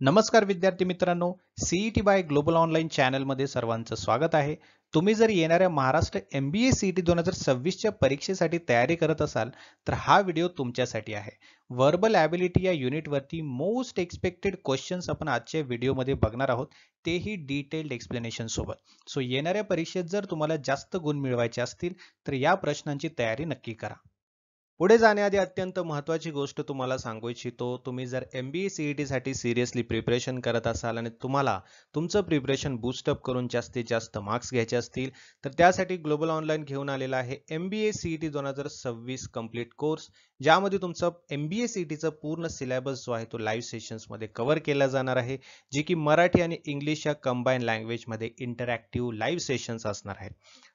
नमस्कार विद्यार्थी मित्रांनो, सीईटी बाय ग्लोबल ऑनलाईन चॅनलमध्ये सर्वांचं स्वागत आहे. तुम्ही जर येणाऱ्या महाराष्ट्र MBA सीईटी 2026च्या परीक्षेसाठी तयारी करत असाल तर हा व्हिडिओ तुमच्यासाठी आहे. व्हर्बल ॲबिलिटी या युनिटवरती मोस्ट एक्सपेक्टेड क्वेश्चन्स आपण आजच्या व्हिडिओमध्ये बघणार आहोत, तेही डिटेल्ड एक्सप्लेनेशन सोबत. सो येणाऱ्या परीक्षेत जर तुम्हाला जास्त गुण मिळवायचे असतील तर या प्रश्नांची तयारी नक्की करा. पुढे जाण्याआधी अत्यंत महत्त्वाची गोष्ट तुम्हाला सांगू इच्छितो. तुम्ही जर MBA CET साठी सिरियसली प्रिपरेशन करत असाल आणि तुम्हाला तुमचं प्रिपरेशन बूस्टअप करून जास्तीत जास्त मार्क्स घ्यायचे असतील तर त्यासाठी ग्लोबल ऑनलाईन घेऊन आलेला आहे MBA CET 2026 कंप्लीट कोर्स, ज्यामध्ये तुमचं MBA CETचा पूर्ण सिलेबस जो आहे तो लाईव्ह सेशन्समध्ये कव्हर केला जाणार आहे, जे की मराठी आणि इंग्लिश या कंबाईन लँग्वेजमध्ये इंटरॅक्टिव्ह लाईव्ह सेशन्स असणार आहेत.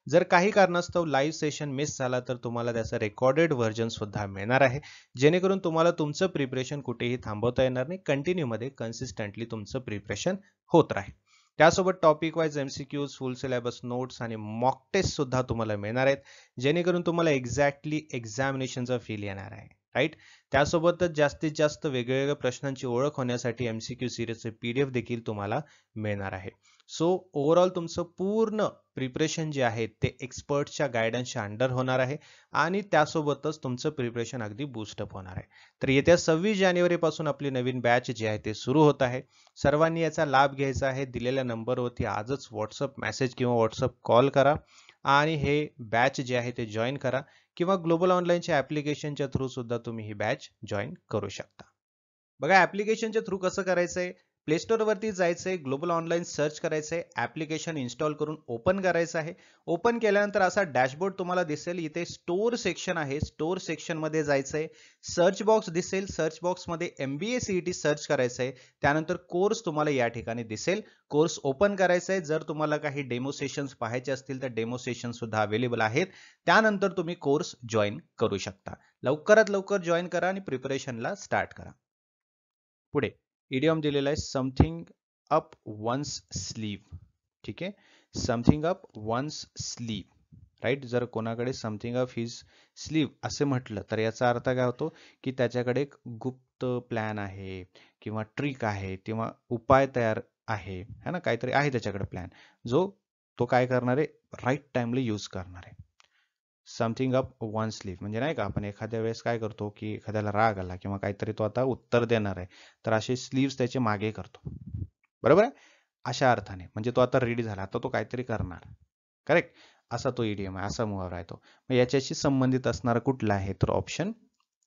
जर काही कारणास्तव लाईव्ह सेशन मिस झाला तर तुम्हाला त्याचा रेकॉर्डेड व्हर्जन सुद्धा मिळणार आहे, जेणेकरून तुम्हाला तुमचं प्रिपरेशन कुठेही थांबवता येणार नाही. कंटिन्यू मध्ये कन्सिस्टंटली तुमचं प्रिपरेशन होत राहील. त्यासोबत टॉपिक वाईज MCQs, फुल सिलेबस नोट्स आणि मॉक टेस्ट सुद्धा तुम्हाला मिळणार आहेत, जेणेकरून तुम्हाला एक्झॅक्टली एक्झामिनेशनचा फील येणार आहे. राईट. त्यासोबतच जास्तीत जास्त वेगवेगळ्या प्रश्नांची ओळख होण्यासाठी MCQ सिरीजचे PDF देखील तुम्हाला मिळणार आहे. सो ओव्हरऑल तुमचं पूर्ण प्रिपरेशन जे आहे ते एक्सपर्टच्या गायडन्सच्या अंडर होणार आहे आणि त्यासोबतच तुमचं प्रिपरेशन अगदी बूस्टअप होणार आहे. तर येत्या 26 जानेवारी पासून आपली नवीन बॅच जी आहे ते सुरू होत आहे. सर्वांनी याचा लाभ घ्यायचा आहे. दिलेल्या नंबरवरती आजच व्हॉट्सअप मेसेज किंवा व्हॉट्सअप कॉल करा आणि हे बॅच जे आहे ते जॉईन करा, किंवा ग्लोबल ऑनलाईनच्या ऍप्लिकेशनच्या थ्रू सुद्धा तुम्ही ही बॅच जॉईन करू शकता. बघा, ऍप्लिकेशनच्या थ्रू कसं करायचंय. प्ले स्टोअर वरती जायचंय, ग्लोबल ऑनलाईन सर्च करायचंय, ऍप्लिकेशन इन्स्टॉल करून ओपन करायचं आहे. ओपन केल्यानंतर असा डॅशबोर्ड तुम्हाला दिसेल. इथे स्टोअर सेक्शन आहे, स्टोअर सेक्शन मध्ये जायचंय. सर्च बॉक्स दिसेल, सर्च बॉक्स मध्ये MBA CET सर्च करायचंय. त्यानंतर कोर्स तुम्हाला या ठिकाणी दिसेल. कोर्स ओपन करायचंय. जर तुम्हाला काही डेमो सेशन्स पाहायचे असतील तर डेमो सेशन सुद्धा अवेलेबल आहेत. त्यानंतर तुम्ही कोर्स जॉईन करू शकता. लवकरात लवकर जॉईन करा आणि प्रिपरेशनला स्टार्ट करा. पुढे इडियम दिलेला आहे, समथिंग अप वन्स स्लीव. ठीक आहे, something up one's sleeve. Right. जर कोणाकडे समथिंग अप हिज स्लीव असे म्हटलं तर याचा अर्थ काय होतो की त्याच्याकडे एक गुप्त प्लॅन आहे किंवा ट्रिक आहे किंवा उपाय तयार आहे, है ना, काहीतरी आहे त्याच्याकडे प्लॅन, जो तो काय करणार आहे, राईट टाइमली यूज करणार आहे. समथिंग अप वन स्लीव म्हणजे नाही का, आपण एखाद्या वेळेस काय करतो की एखाद्याला राग आला किंवा काहीतरी तो आता उत्तर देणार आहे तर असे स्लीव्स त्याचे मागे करतो, बरोबर आहे. अशा अर्थाने म्हणजे तो आता रेडी झाला, आता तो काहीतरी करणार. करेक्ट. असा तो इडियम आहे, असा मुहावरा आहे तो. मग याच्याशी संबंधित असणारा कुठला आहे तर ऑप्शन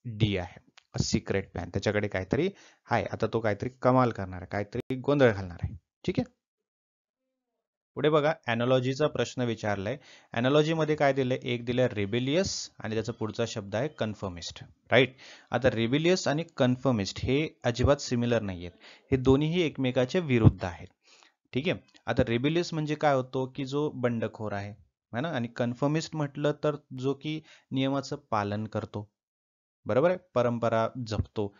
डी आहे. A secret plan. त्याच्याकडे काहीतरी आहे, आता तो काहीतरी कमाल करणार आहे, काहीतरी गोंधळ घालणार आहे. ठीक आहे. पुढे बघा, अॅनॉलॉजीचा प्रश्न विचारलाय. अॅनॉलॉजी मध्ये काय दिलंय, एक दिलंय रेबेलियस आणि त्याचा पुढचा शब्द आहे कन्फर्मिस्ट. राईट. आता रेबेलियस आणि कन्फर्मिस्ट हे अजिबात सिमिलर नाहीयेत, हे दोन्हीही एकमेकाच्या विरुद्ध आहेत. ठीक आहे. आता रेबेलियस म्हणजे काय होतो की जो बंडखोर आहे ना, आणि कन्फर्मिस्ट म्हटलं तर जो की नियमाचं पालन करतो, बरोबर आहे, परंपरा जपतो,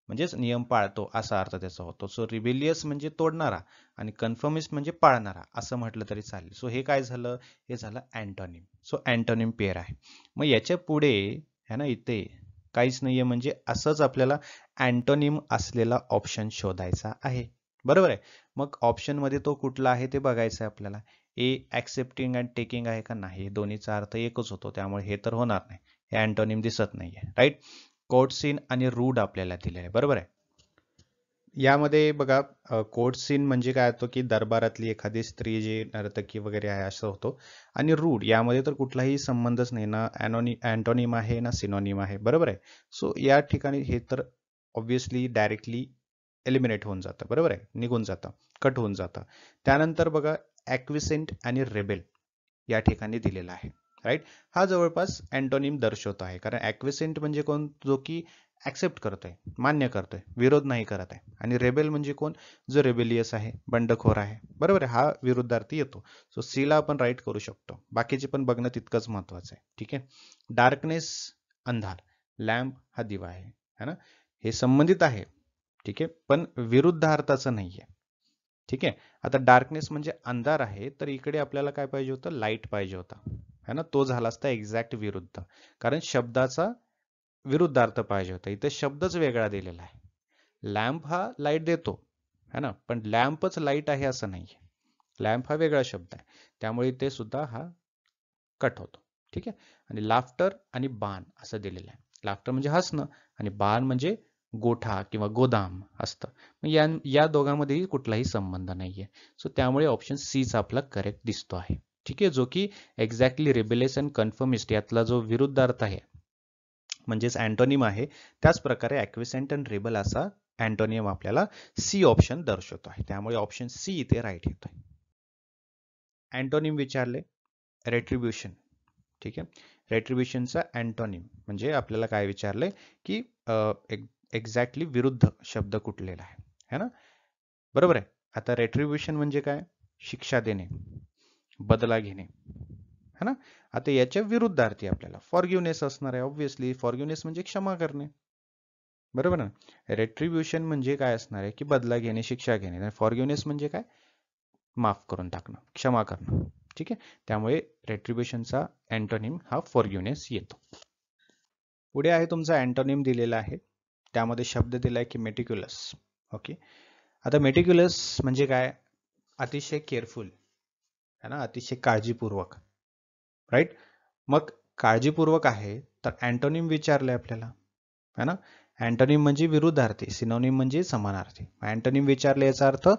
म्हणजेच नियम पाळतो असा अर्थ त्याचा होतो. सो रिबेलियस म्हणजे तोडणारा आणि कन्फर्मिस्ट म्हणजे पाळणारा असं म्हटलं तरी चालेल. सो हे काय झालं, हे झालं अँटोनिम. सो अँटोनिम पेअर आहे. मग याच्या पुढे है ना, इथे काहीच नाहीये, म्हणजे असंच आपल्याला अँटोनिम असलेला ऑप्शन शोधायचा आहे, बरोबर आहे. मग ऑप्शन मध्ये तो कुठला आहे ते बघायचं आहे आपल्याला. ए ऍक्सेप्टिंग अँड टेकिंग आहे का, नाही, दोन्हीचा अर्थ एकच होतो, त्यामुळे हे तर होणार नाही, हे अँटोनिम दिसत नाहीये. राईट. कोर्टसीन आणि रूड आपल्याला दिले आहे, बरोबर आहे. यामध्ये बघा, कोर्टसीन म्हणजे काय होतं की दरबारातली एखादी स्त्री जी नर्तकी वगैरे आहे असं होतो. आणि रूड यामध्ये तर कुठलाही संबंधच नाही ना, अँटोनिम आहे ना सिनोनिम आहे, बरोबर आहे. सो या ठिकाणी हे तर ऑब्व्हियसली डायरेक्टली एलिमिनेट होऊन जातं, बरोबर आहे, निघून जातं, कट होऊन जातं. त्यानंतर बघा, ॲक्विसेंट आणि रेबेल या ठिकाणी दिलेला आहे. राईट. हा जवळपास अँटोनिम दर्शवतो आहे, कारण ॲक्विसेंट म्हणजे कोण, जो की ऍक्सेप्ट करतोय, मान्य करतोय, विरोध नाही करत आहे. आणि रेबेल म्हणजे कोण, जो रेबेलियस आहे, बंडखोर आहे, बरोबर आहे, हा विरुद्धार्थी येतो. सो सी ला आपण राईट करू शकतो. बाकीचे पण बघणं तितकंच महत्वाचं आहे. ठीक आहे. डार्कनेस अंधार, लॅम्प हा दिवा आहे, है ना, हे संबंधित आहे. ठीक आहे, पण विरुद्ध अर्थाचं नाहीये. ठीक आहे. आता डार्कनेस म्हणजे अंधार आहे, तर इकडे आपल्याला काय पाहिजे होतं, लाईट पाहिजे होता, है ना, तो झाला असता एक्झॅक्ट विरुद्ध, कारण शब्दाचा विरुद्धार्थ पाहिजे होता. इथे शब्दच वेगळा दिलेला आहे. लॅम्प हा लाईट देतो, है ना, पण लॅम्पच लाईट आहे असं नाहीये. लॅम्प हा वेगळा शब्द आहे, त्यामुळे ते सुद्धा हा कट होतो. ठीक आहे. आणि लाफ्टर आणि बाण असं दिलेलं आहे. लाफ्टर म्हणजे हसणं आणि बाण म्हणजे गोठा किंवा गोदाम असतं. या दोघांमध्येही कुठलाही संबंध नाहीये. सो त्यामुळे ऑप्शन सीचा आपला करेक्ट दिसतो आहे. ठीक आहे, जो की एक्झॅक्टली रिबेलियस अँड कन्फर्मिस्ट यातला जो विरुद्धार्थ आहे म्हणजेच अँटोनिम आहे, त्याच प्रकारे ॲक्विसेंट अँड रिबल असा अँटोनियम आपल्याला सी ऑप्शन दर्शवतो आहे. त्यामुळे ऑप्शन सी इथे राईट येतोय. अँटोनिम विचारले, रेट्रिब्युशन. ठीक आहे, रेट्रिब्युशनचा अँटोनिम म्हणजे आपल्याला काय विचारलंय की एक्झॅक्टली विरुद्ध शब्द कुठलेला आहे, है ना. बरोबर आहे. आता रेट्रिब्युशन म्हणजे काय? शिक्षा देणे, बदला घेणे, है ना. आता याच्या विरुद्धार्थी आपल्याला फॉरगिवनेस असणार आहे. ऑब्व्हियसली फॉरगिवनेस म्हणजे क्षमा करणे, बरोबर ना. रेट्रिब्युशन म्हणजे काय असणार आहे की बदला घेणे, शिक्षा घेणे. आणि फॉरगिवनेस म्हणजे काय? माफ करून टाकणं, क्षमा करणं. ठीक आहे, त्यामुळे रेट्रिब्युशनचा अँटोनिम हा फॉरगिवनेस येतो. पुढे आहे तुमचा अँटोनिम दिलेला आहे, त्यामध्ये शब्द दिलाय की मेटिक्युलस. ओके, आता मेटिक्युलस म्हणजे काय? अतिशय केअरफुल, है ना, अतिशय काळजीपूर्वक, राईट. मग काळजीपूर्वक आहे तर अँटोनिम विचारले आपल्याला, है ना. अँटोनिम म्हणजे विरुद्धार्थी, सिनोनिम म्हणजे समानार्थी. अँटोनिम विचारले याचा अर्थ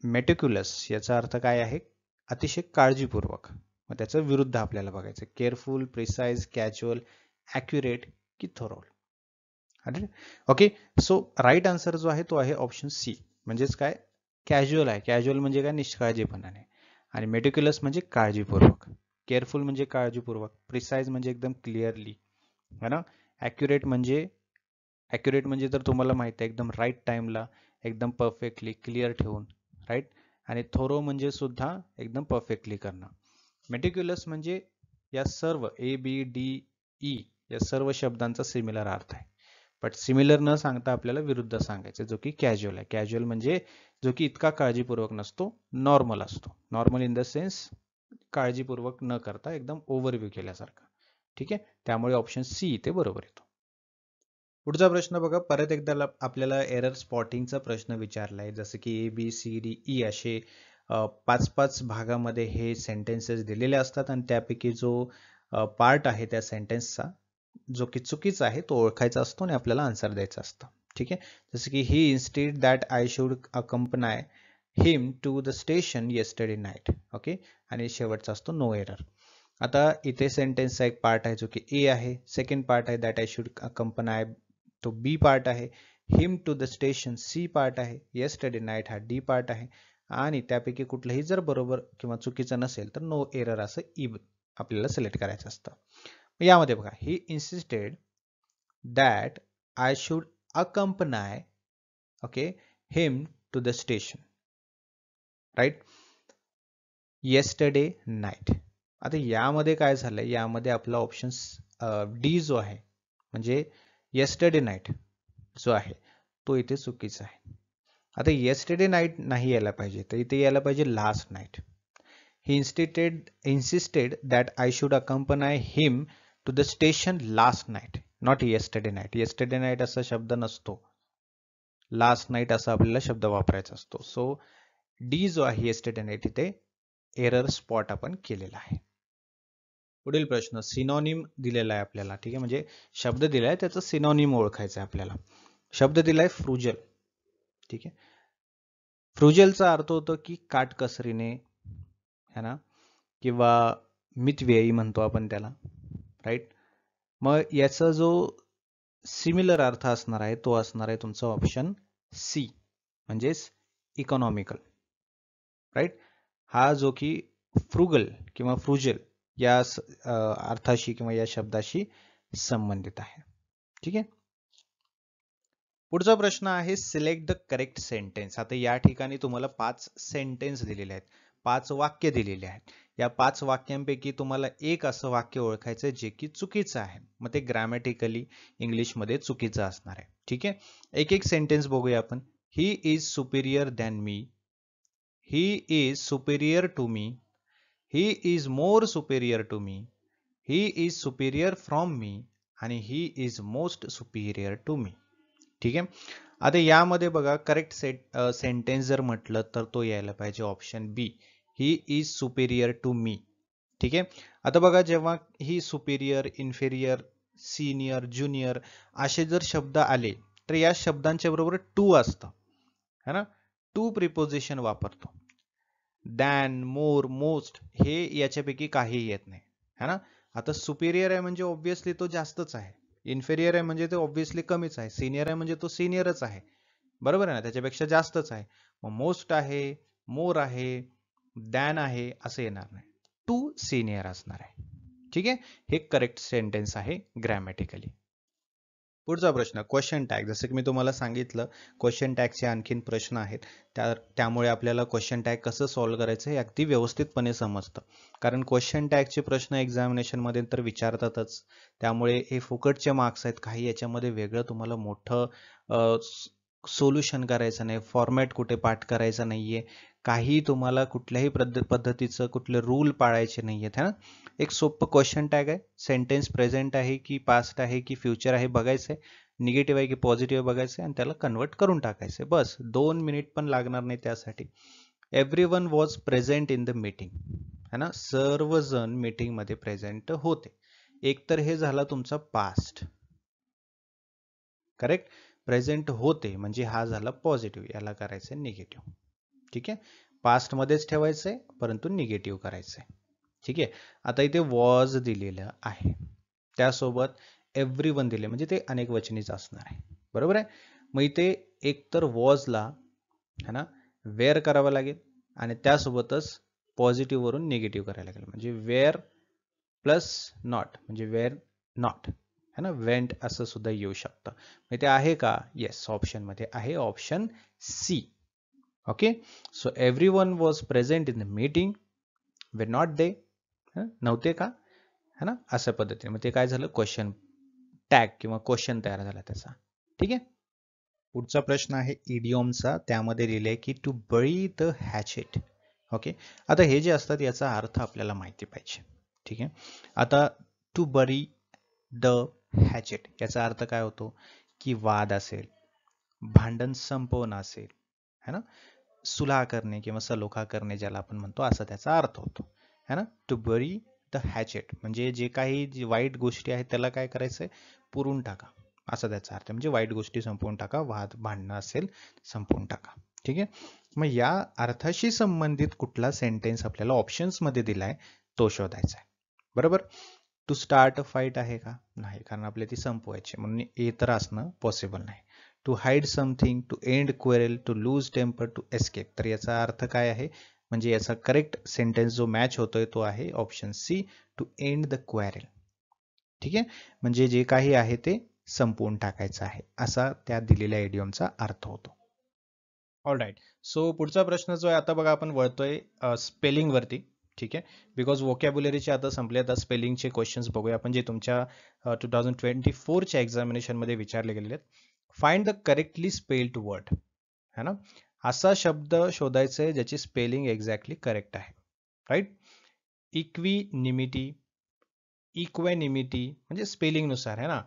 मेटिक्युलस याचा अर्थ काय आहे? अतिशय काळजीपूर्वक. मग त्याचं विरुद्ध आपल्याला बघायचं, केअरफुल, प्रिसाइज, कॅज्युअल, ॲक्युरेट की थोरोल. ओके, सो राईट आन्सर जो आहे तो आहे ऑप्शन सी, म्हणजेच काय? कॅज्युअल आहे. कॅज्युअल म्हणजे काय? निष्काळजीपणाने. आणि मेटिक्युलस म्हणजे काळजीपूर्वक, केअरफुल म्हणजे काळजीपूर्वक, प्रिसाइज म्हणजे एकदम क्लिअरली, है ना. ॲक्युरेट म्हणजे तर तुम्हाला माहिती आहे एकदम राईट टाइमला, एकदम परफेक्टली क्लिअर ठेवून, राईट. आणि थोरो म्हणजे सुद्धा एकदम परफेक्टली करणं. मेटिक्युलस म्हणजे या सर्व ABDE या सर्व शब्दांचा सिमिलर अर्थ आहे, बट सिमिलर न सांगता आपल्याला विरुद्ध सांगायचं, जो की कॅज्युअल आहे. कॅज्युअल म्हणजे जो की इतका काळजीपूर्वक नसतो, नॉर्मल असतो. नॉर्मल इन द सेन्स काळजीपूर्वक न करता एकदम ओव्हरव्ह्यू केल्यासारखं. ठीक आहे, त्यामुळे ऑप्शन सी इथे बरोबर येतो. पुढचा प्रश्न बघा, परत एकदा आपल्याला एरर स्पॉटिंगचा प्रश्न विचारलाय. जसं की ABCDE असे 5-5 भागामध्ये हे सेंटेन्सेस दिलेले असतात आणि त्यापैकी जो पार्ट आहे त्या सेंटेन्सचा जो की चुकीचा आहे तो ओळखायचा असतो आणि आपल्याला आन्सर द्यायचा असतं. ठीक आहे, जसं की he instead that I should accompany him to the station yesterday night. Okay, आणि शेवटचा असतो नो एरर. आता इथे सेंटेन्सचा एक पार्ट आहे जो की ए आहे, सेकंड पार्ट आहे दॅट आय शुड अकंपनाय, तो बी पार्ट आहे, him to the station C part आहे, येस्टरडे नाईट हा डी पार्ट आहे. आणि त्यापैकी कुठलंही जर बरोबर किंवा चुकीचं नसेल तर नो एरर असं ई आपल्याला सिलेक्ट करायचं असतं. यामध्ये बघा, he insisted that I should accompany, okay, him to the station, right, yesterday night. आता यामध्ये काय झालंय, यामध्ये आपला ऑप्शन डी जो आहे म्हणजे येस्टरडे नाईट जो आहे तो इथे चुकीचा आहे. आता येस्टरडे नाईट नाही यायला पाहिजे, तर इथे यायला पाहिजे last night. He insisted that I should accompany him to the station last night, not yesterday night. Yesterday night असा शब्द नसतो, लास्ट नाईट असा आपल्याला शब्द वापरायचा असतो. सो डी जो आहे येस्टरडे नाईट इथे एरर स्पॉट आपण केलेला आहे. पुढील प्रश्न, सिनोनिम दिलेला आहे आपल्याला. ठीक आहे, म्हणजे शब्द दिलाय त्याचं सिनोनिम ओळखायचं आहे आपल्याला. शब्द दिलाय फ्रुजल. ठीक आहे, फ्रुजलचा अर्थ होतो की काटकसरीने, है ना, किंवा मितव्ययी म्हणतो आपण त्याला, राईट. मग याचा जो सिमिलर अर्थ असणार आहे तो असणार आहे तुमचा ऑप्शन सी, म्हणजेच इकॉनॉमिकल, राईट. हा जो की फ्रुगल किंवा फ्रुजल या अर्थाशी किंवा या शब्दाशी संबंधित आहे. ठीक आहे, पुढचा प्रश्न आहे सिलेक्ट द करेक्ट सेंटेन्स. आता या ठिकाणी तुम्हाला 5 सेंटेन्स दिलेले आहेत, 5 वाक्य दिलेले आहेत. या 5 वाक्यांपैकी तुम्हाला एक असं वाक्य ओळखायचं जे की चुकीचं आहे. मग ते ग्रॅमॅटिकली इंग्लिशमध्ये चुकीचं असणार आहे. ठीक आहे, एक एक सेंटेन्स बघूया आपण. He is superior than me, he is superior to me, he is more superior to me, he is superior from me आणि he is most superior to me. ठीक आहे, आता यामध्ये बघा करेक्ट सेंटेन्स जर म्हटलं तर तो यायला पाहिजे option B, he is superior to me. ठीक आहे. आता बघा जेव्हा ही सुपेरियर, इन्फेरियर, सिनियर, ज्युनियर असे जर शब्द आले तर या शब्दांच्या बरोबर टू असतं है ना. टू प्रिपोजिशन वापरतो. दॅन, मोर, मोस्ट हे याच्यापैकी काही येत नाही है ना. आता सुपेरियर आहे म्हणजे ऑब्व्हियसली तो जास्तच आहे, इन्फेरियर आहे म्हणजे तो ऑब्व्हियसली कमीच आहे, सिनियर आहे म्हणजे तो सिनियरच आहे, बरोबर आहे ना, त्याच्यापेक्षा जास्तच आहे. मग मोस्ट आहे, मोर आहे, दॅन आहे असं येणार नाही, टू सिनियर असणार आहे. ठीक आहे. हे करेक्ट सेंटेन्स आहे ग्रॅमॅटिकली. पुढचा प्रश्न क्वेश्चन टॅग. जसं की मी तुम्हाला सांगितलं क्वेश्चन टॅगचे आणखीन प्रश्न आहेत, त्यामुळे आपल्याला क्वेश्चन टॅग कसं सॉल्व्ह करायचं हे अगदी व्यवस्थितपणे समजतं. कारण क्वेश्चन टॅगचे प्रश्न एक्झामिनेशनमध्ये तर विचारतातच, त्यामुळे हे फुकटचे मार्क्स आहेत. काही याच्यामध्ये वेगळं तुम्हाला मोठं सोल्युशन करायचं नाही, फॉर्मॅट कुठे पाठ करायचा नाहीये, काही तुम्हाला कुठल्याही पद्धतीचं कुठले रूल पाळायचे नाहीयेत है ना. एक सोपं क्वेश्चन टॅग आहे, सेंटेन्स प्रेझेंट आहे की पास्ट आहे की फ्युचर आहे बघायचंय, निगेटिव्ह आहे की पॉझिटिव्ह बघायचंय आणि त्याला कन्वर्ट करून टाकायचंय, बस 2 मिनिट पण लागणार नाही त्यासाठी. Everyone was present in the meeting है ना, सर्वजण मीटिंग मध्ये प्रेझेंट होते. एक तर हे झाला तुमचा पास्ट, करेक्ट. प्रेझेंट होते म्हणजे हा झाला पॉझिटिव्ह, याला करायचंय निगेटिव्ह. ठीक आहे. पास्ट मध्येच ठेवायचंय परंतु निगेटिव्ह करायचंय. ठीक आहे. आता इथे वॉज दिलेलं आहे, त्यासोबत एव्हरीवन दिले म्हणजे ते अनेक वचनीच असणार आहे, बरोबर आहे. मग इथे एक तर वॉजला है ना वेअर करावं लागेल आणि त्यासोबतच पॉझिटिव्ह वरून निगेटिव्ह करायला लागेल, म्हणजे वेअर प्लस नॉट म्हणजे वेअर नॉट है ना, वेंट असं सुद्धा येऊ शकतं. मग ते आहे का? येस, ऑप्शन मध्ये आहे, option C. Okay. So everyone was present in the meeting, were not they, नव्हते का है ना, अशा पद्धतीने. मग ते काय झालं, क्वेश्चन टॅग किंवा क्वेश्चन तयार झाला त्याचा. ठीक आहे. पुढचा प्रश्न आहे इडिओमचा, त्यामध्ये लिहिलंय की to bury the hatchet. Okay. आता हे जे असतात याचा अर्थ आपल्याला माहिती पाहिजे. ठीक आहे. आता टू बरी द हॅचेट याचा अर्थ काय होतो की वाद असेल, भांडण संपवणं असेल है ना, सुलह करणे किंवा सलोखा करणे ज्याला आपण म्हणतो असा त्याचा अर्थ होतो है ना. टू बरी द हॅचेट म्हणजे जे काही वाईट गोष्टी आहेत त्याला काय करायचंय, पुरून टाका असा त्याचा अर्थ, म्हणजे वाईट गोष्टी संपवून टाका, वाद भांडणं असेल संपवून टाका. ठीक आहे. मग या अर्थाशी संबंधित कुठला सेंटेन्स आपल्याला ऑप्शन्स मध्ये दिलाय तो शोधायचा आहे, बरोबर. टू स्टार्ट अ फाईट आहे का? नाही, कारण आपल्याला ती संपवायची, म्हणून ए तर असणं पॉसिबल नाही. To hide something, to end quarrel, to lose temper, to escape. तर याचा अर्थ काय आहे, म्हणजे याचा करेक्ट सेंटेन्स जो मॅच होतोय तो आहे option C, to end the quarrel. ठीक आहे. म्हणजे जे काही आहे ते संपवून टाकायचं आहे असा त्या दिलेल्या इडियमचा अर्थ होतो. All right. सो पुढचा प्रश्न जो आहे आता बघा आपण वळतोय स्पेलिंग वरती. ठीक आहे. बिकॉज वोकॅब्युलरीचे आता संपले, आता स्पेलिंगचे क्वेश्चन्स बघूया आपण जे तुमच्या 2024च्या एक्झामिनेशन मध्ये विचारले गेलेले आहेत. Find the correctly spelled word है ना, असा शब्द शोधायचा आहे ज्याची स्पेलिंग एक्झॅक्टली करेक्ट आहे. राईट. इक्विनिमिटी, इक्वॅनिमिटी म्हणजे स्पेलिंग नुसार है ना.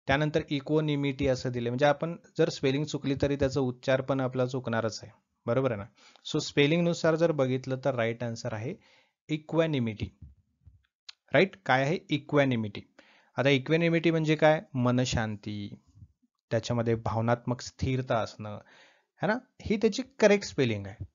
त्यानंतर इक्वोनिमिटी असं दिले, म्हणजे आपण जर स्पेलिंग चुकली तरी त्याचा उच्चार पण आपला चुकणारच आहे, बरोबर आहे ना. सो स्पेलिंग नुसार जर बघितलं तर राईट आन्सर आहे इक्वॅनिमिटी. राईट. काय आहे इक्वॅनिमिटी. आता इक्वॅनिमिटी म्हणजे काय, मनशांती, त्याच्यामध्ये भावनात्मक स्थिरता असणं है ना, ही त्याची करेक्ट स्पेलिंग आहे.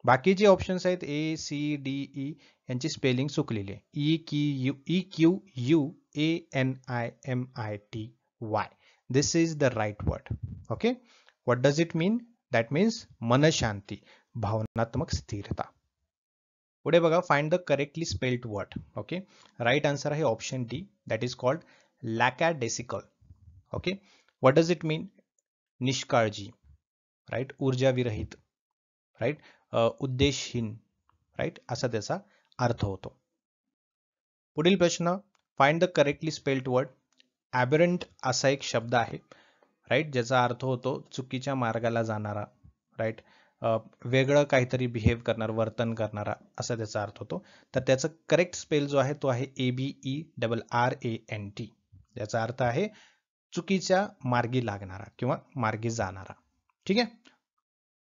बाकीचे ऑप्शन्स आहेत ए सी डी ई यांची स्पेलिंग चुकलेली आहे. E Q U A N I M I T Y, this is the right word. Okay. What does it mean? That means मनशांती, भावनात्मक स्थिरता. पुढे बघा, find the correctly spelled word. Okay. Right answer आहे option D, that is called lackadaisical. Okay. What does it mean? निष्काळजी, right, ऊर्जा विरहित, right, उद्देशहीन, right, असा त्याचा अर्थ होतो. पुढील प्रश्न, find the correctly spelled word. Aberrant असा एक शब्द आहे, राईट, ज्याचा अर्थ होतो चुकीच्या मार्गाला जाणारा, राईट, वेगळं काहीतरी बिहेव करणारा, वर्तन करणारा असा त्याचा अर्थ होतो. तर त्याचा करेक्ट स्पेल जो आहे तो आहे ABERRANT. याचा अर्थ आहे चुकीच्या मार्गी लागणारा किंवा मार्गी जाणारा. ठीक आहे.